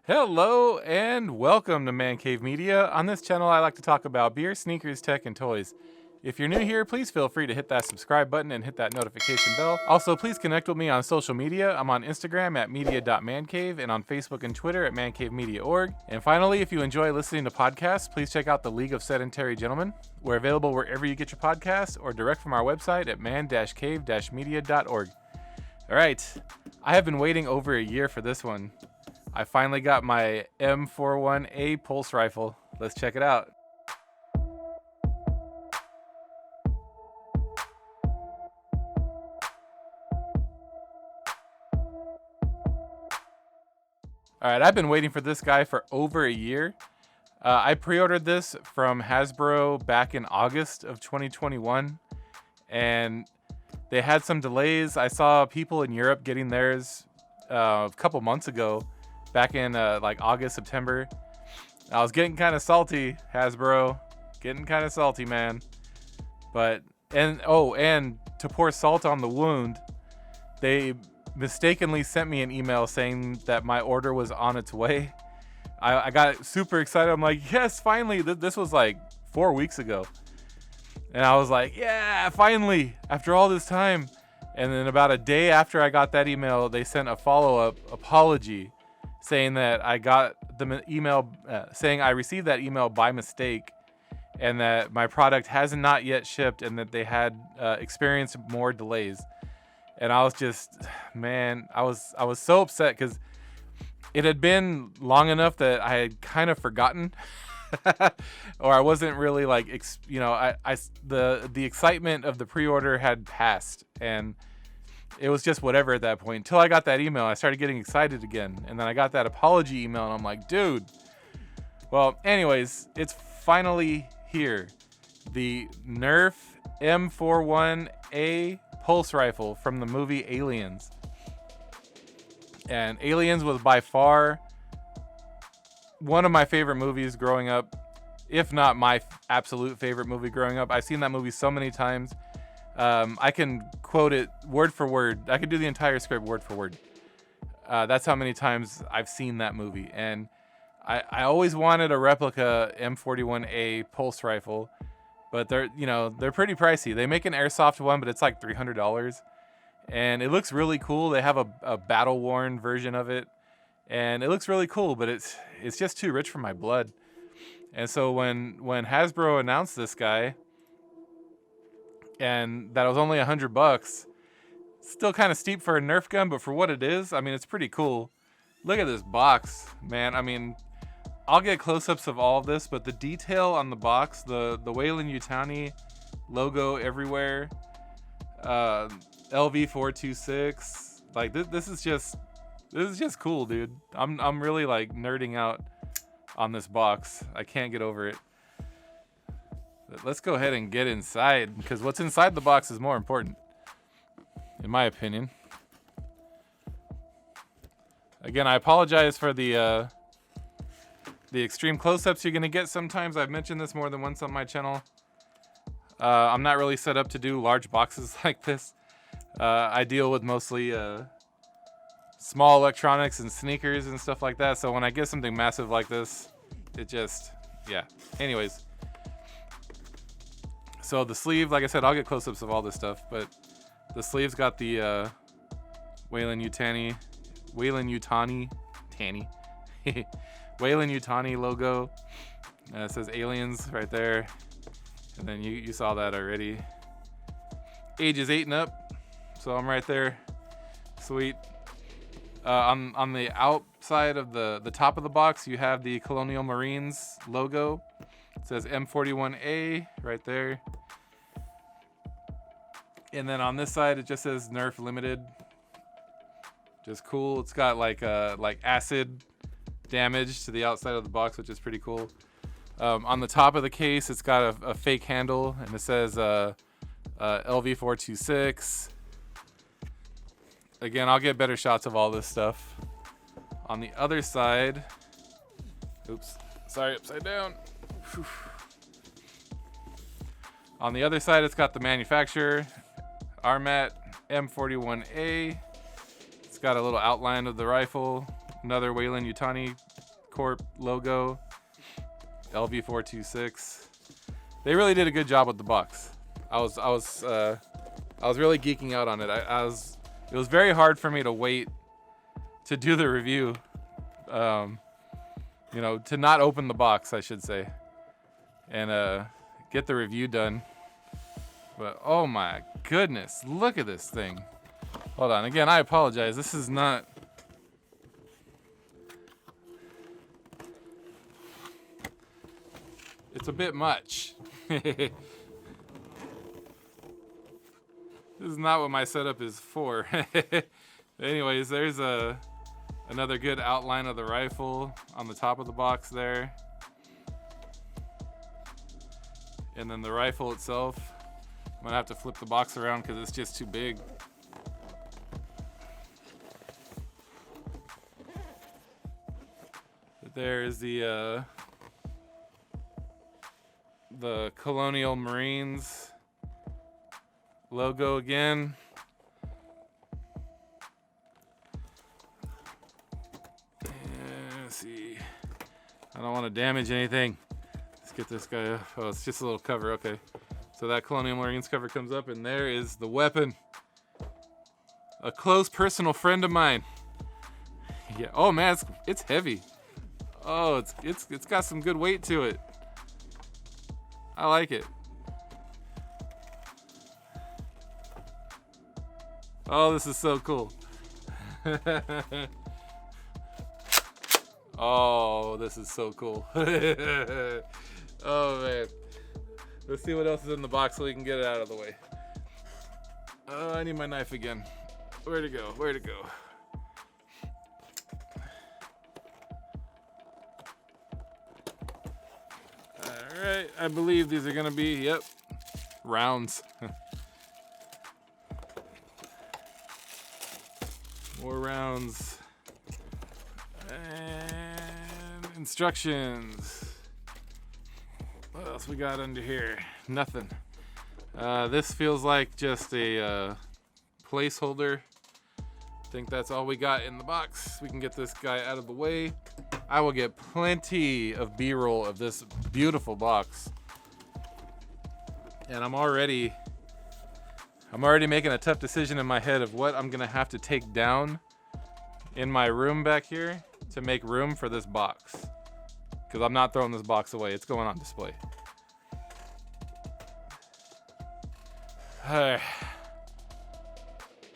Hello and welcome to Man Cave Media. On this channel, I like to talk about beer, sneakers, tech, and toys. If you're new here, please feel free to hit that subscribe button and hit that notification bell. Also, please connect with me on social media. I'm on Instagram at media.mancave and on Facebook and Twitter at mancavemedia.org. And finally, if you enjoy listening to podcasts, please check out the League of Sedentary Gentlemen. We're available wherever you get your podcasts or direct from our website at man-cave-media.org. All right, I have been waiting over a year for this one. I finally got my M41-A pulse rifle. Let's check it out. All right, I've been waiting for this guy for over a year. I pre-ordered this from Hasbro back in August of 2021, and they had some delays. I saw people in Europe getting theirs a couple months ago, back in like August, September. I was getting kind of salty, Hasbro. Getting kind of salty, man. And to pour salt on the wound, they mistakenly sent me an email saying that my order was on its way. I got super excited. I'm like, yes, finally. This was like 4 weeks ago. And I was like, yeah, finally, after all this time. And then about a day after I got that email, they sent a follow-up apology saying that I got the email, saying I received that email by mistake and that my product has not yet shipped and that they had experienced more delays. And I was just, man, I was so upset because it had been long enough that I had kind of forgotten or I wasn't really like, the excitement of the pre-order had passed and it was just whatever at that point. Until I got that email, I started getting excited again. And then I got that apology email and I'm like, dude. Well, anyways, it's finally here. The NERF M41-A pulse rifle from the movie Aliens. And Aliens was by far one of my favorite movies growing up, if not my absolute favorite movie growing up. I've seen that movie so many times. I can quote it word for word. I could do the entire script word for word. That's how many times I've seen that movie. And I always wanted a replica M41-A pulse rifle, but they're pretty pricey. They make an airsoft one, but it's like $300. And it looks really cool. They have a battle-worn version of it. And it looks really cool, but it's just too rich for my blood. And so when Hasbro announced this guy, and that was only $100, still kind of steep for a Nerf gun, but for what it is, I mean, it's pretty cool. Look at this box, man. I mean, I'll get close-ups of all of this, but the detail on the box, the Weyland-Yutani logo everywhere, LV426, like this is just cool, dude. I'm really like nerding out on this box. I can't get over it. But let's go ahead and get inside, because what's inside the box is more important, in my opinion. Again, I apologize for the extreme close-ups you're going to get sometimes. I've mentioned this more than once on my channel. I'm not really set up to do large boxes like this. I deal with mostly small electronics and sneakers and stuff like that, so when I get something massive like this, it just, yeah. Anyways. So the sleeve, like I said, I'll get close-ups of all this stuff, but the sleeve's got the Weyland-Yutani logo. It says Aliens right there, and then you saw that already. Ages 8 and up, so I'm right there. Sweet. On the outside of the top of the box, you have the Colonial Marines logo. It says M41-A right there. And then on this side, it just says NERF Limited. Just cool. It's got like acid damage to the outside of the box, which is pretty cool. On the top of the case, it's got a fake handle, and it says LV426. Again, I'll get better shots of all this stuff. On the other side, oops, sorry, upside down. Whew. On the other side, it's got the manufacturer, RMAT M41-A. It's got a little outline of the rifle, Another Weyland-Yutani Corp logo. LV426. They really did a good job with the box. I was really geeking out on it. It was very hard for me to wait to do the review. You know, to not open the box, I should say, and get the review done. But oh my goodness, look at this thing. Hold on, again, I apologize. This is not. It's a bit much. This is not what my setup is for. Anyways, there's another good outline of the rifle on the top of the box there. And then the rifle itself. I'm gonna have to flip the box around because it's just too big. But there is the Colonial Marines logo again. Let's see. I don't want to damage anything. Let's get this guy up. Oh, it's just a little cover. Okay. So that Colonial Marines cover comes up, and there is the weapon. A close personal friend of mine. Yeah. Oh man, it's heavy. Oh, it's got some good weight to it. I like it. Oh, this is so cool. Oh, this is so cool. Oh man. Let's see what else is in the box so we can get it out of the way. Oh, I need my knife again. Where'd it go? Where'd it go? Alright, I believe these are gonna be, yep, rounds. More rounds. And instructions. What else we got under here? Nothing. This feels like just a placeholder. I think that's all we got in the box. We can get this guy out of the way. I will get plenty of B-roll of this beautiful box. And I'm already making a tough decision in my head of what I'm gonna have to take down in my room back here to make room for this box. Because I'm not throwing this box away. It's going on display.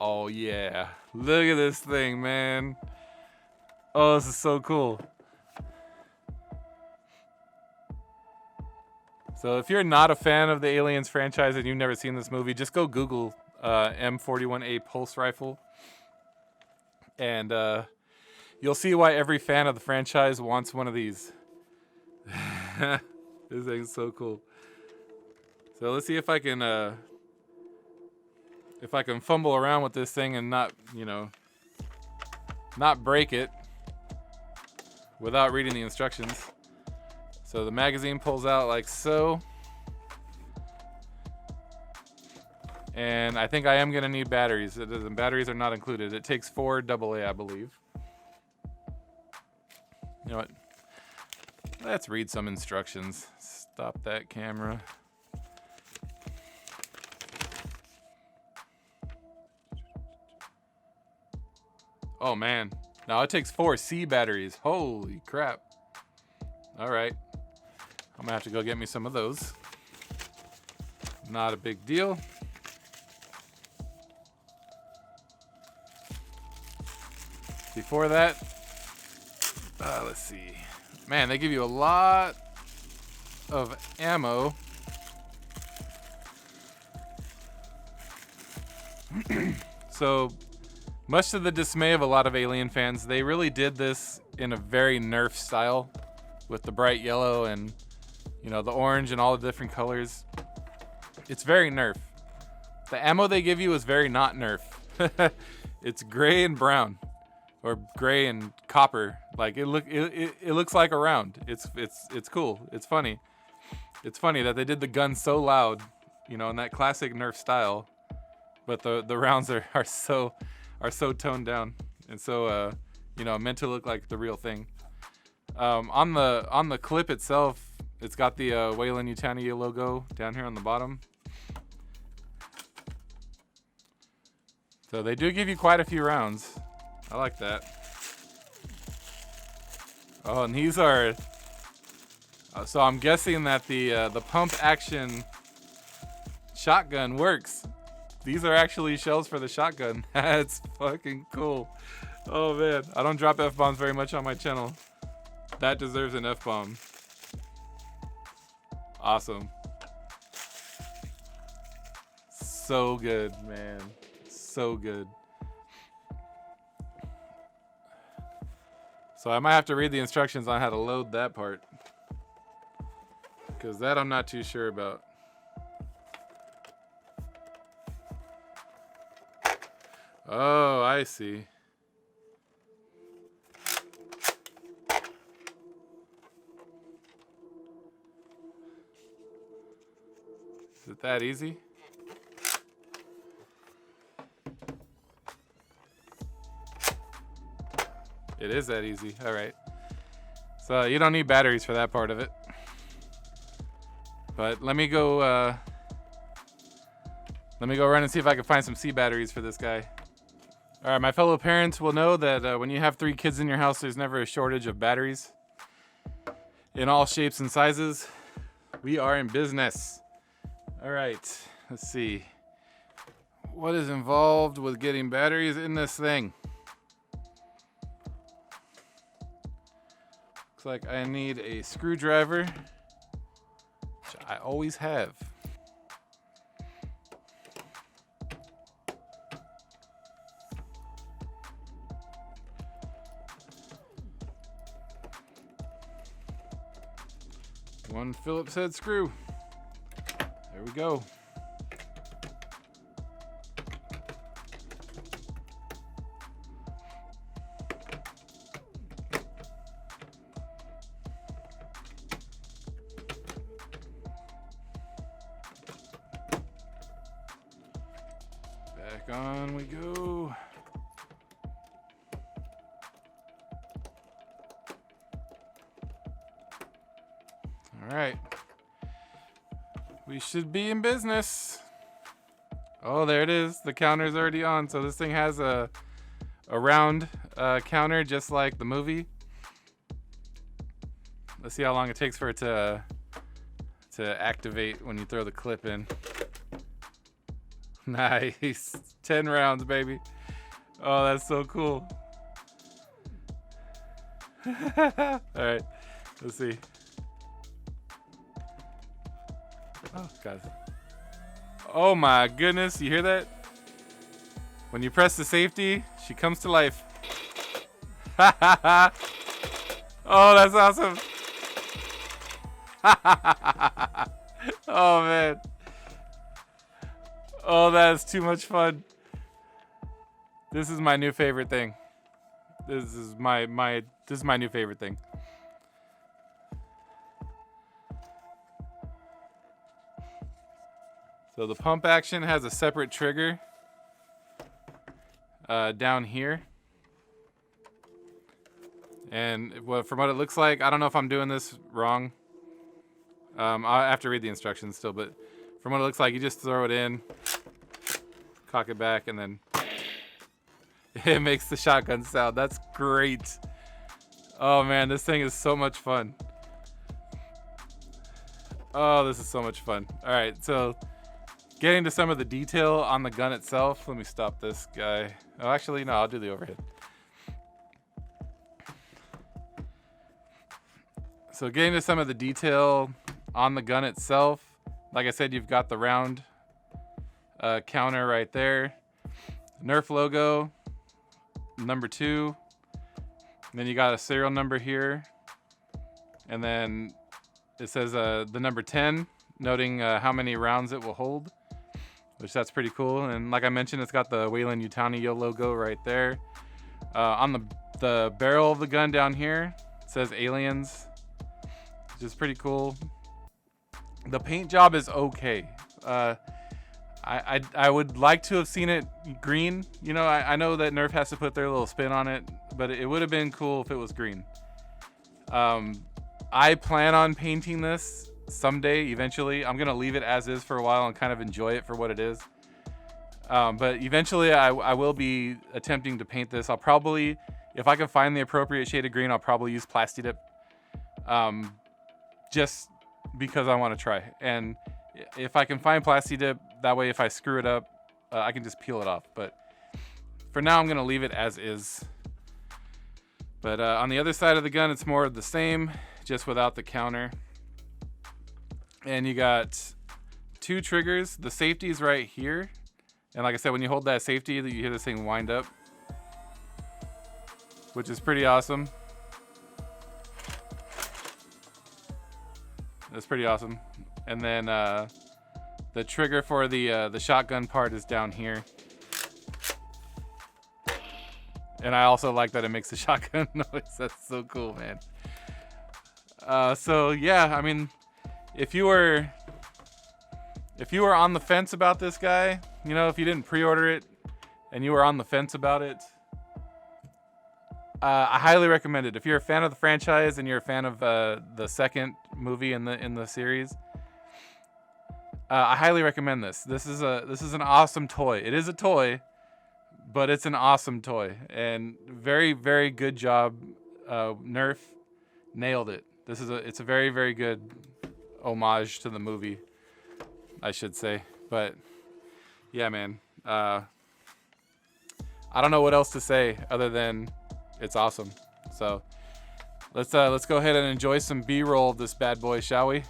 Oh yeah. Look at this thing, man. Oh, this is so cool. So if you're not a fan of the Aliens franchise and you've never seen this movie, just go Google M41-A pulse rifle. And you'll see why every fan of the franchise wants one of these. This thing's so cool. So let's see if I can fumble around with this thing and not, you know, not break it without reading the instructions. So the magazine pulls out like so. And I think I am gonna need batteries. The batteries are not included. It takes 4 AA, I believe. You know what? Let's read some instructions. Stop that camera. Oh man. Now it takes 4 C batteries. Holy crap. All right. I'm gonna have to go get me some of those. Not a big deal. Before that, let's see. Man, they give you a lot of ammo. So, much to the dismay of a lot of Alien fans, they really did this in a very NERF style with the bright yellow and, you know, the orange and all the different colors. It's very NERF. The ammo they give you is very not NERF. It's gray and brown, or gray and copper. Like it looks like a round. It's cool. It's funny. It's funny that they did the gun so loud, you know, in that classic NERF style, but the rounds are so toned down and so you know, meant to look like the real thing. On the clip itself, it's got the Weyland-Yutani logo down here on the bottom. So they do give you quite a few rounds. I like that. Oh, and these are. So I'm guessing that the pump action shotgun works. These are actually shells for the shotgun. That's fucking cool. Oh man, I don't drop F-bombs very much on my channel. That deserves an F-bomb. Awesome. So good, man. So good. So I might have to read the instructions on how to load that part, because that I'm not too sure about. Oh, I see. Is it that easy? It is that easy. All right. So you don't need batteries for that part of it. But let me go run and see if I can find some C batteries for this guy. All right, my fellow parents will know that when you have 3 kids in your house, there's never a shortage of batteries in all shapes and sizes. We are in business. All right, let's see. What is involved with getting batteries in this thing? Looks like I need a screwdriver, which I always have. One Phillips head screw. There we go. Back on we go. All right. We should be in business. Oh, there it is. The counter's already on. So this thing has a round counter, just like the movie. Let's see how long it takes for it to activate when you throw the clip in. Nice. 10 rounds, baby. Oh, that's so cool. All right. Let's see. Oh, God. Oh, my goodness. You hear that? When you press the safety, she comes to life. Oh, that's awesome. Oh, man. Oh, that is too much fun. This is my new favorite thing. This is my new favorite thing. So the pump action has a separate trigger down here. And from what it looks like, I don't know if I'm doing this wrong. I have to read the instructions still, but from what it looks like, you just throw it in, cock it back, and then it makes the shotgun sound. That's great. Oh man, this thing is so much fun. Oh, this is so much fun. All right, so getting to some of the detail on the gun itself. Let me stop this guy. Oh, actually, no, I'll do the overhead. So getting to some of the detail on the gun itself. Like I said, you've got the round counter right there. NERF logo, number 2. And then you got a serial number here. And then it says the number 10, noting how many rounds it will hold, which that's pretty cool. And like I mentioned, it's got the Weyland-Yutani logo right there. On the barrel of the gun down here, it says Aliens, which is pretty cool. The paint job is okay. I would like to have seen it green. You know, I know that NERF has to put their little spin on it. but it would have been cool if it was green. I plan on painting this someday, eventually. I'm gonna leave it as is for a while and kind of enjoy it for what it is. But eventually I will be attempting to paint this. I'll probably, if I can find the appropriate shade of green, I'll probably use Plasti-Dip. Just because I want to try. And if I can find Plasti-Dip, that way if I screw it up, I can just peel it off. But for now, I'm going to leave it as is. But on the other side of the gun, it's more of the same, just without the counter. And you got 2 triggers. The safety is right here. And like I said, when you hold that safety, you hear this thing wind up, which is pretty awesome. That's pretty awesome. And then the trigger for the shotgun part is down here. And I also like that it makes the shotgun noise. That's so cool, man. So yeah, I mean, if you were on the fence about this guy, you know, if you didn't pre-order it and you were on the fence about it, I highly recommend it. If you're a fan of the franchise and you're a fan of the second movie in the series, I highly recommend this. This is an awesome toy. It is a toy, but it's an awesome toy, and very, very good job. Nerf nailed it. It's a very, very good homage to the movie, I should say. But yeah, man, I don't know what else to say other than it's awesome. So let's go ahead and enjoy some B-roll of this bad boy, shall we?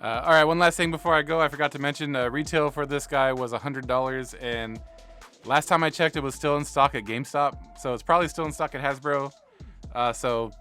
All right, one last thing before I go. I forgot to mention retail for this guy was $100, and last time I checked, it was still in stock at GameStop. So it's probably still in stock at Hasbro. So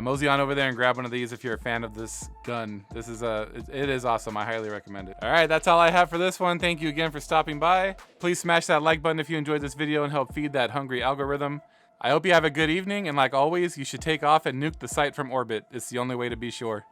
mosey on over there and grab one of these if you're a fan of this gun. This is it is awesome. I highly recommend it. All right, that's all I have for this one. Thank you again for stopping by. Please smash that like button if you enjoyed this video and help feed that hungry algorithm. I hope you have a good evening, and like always, you should take off and nuke the site from orbit. It's the only way to be sure.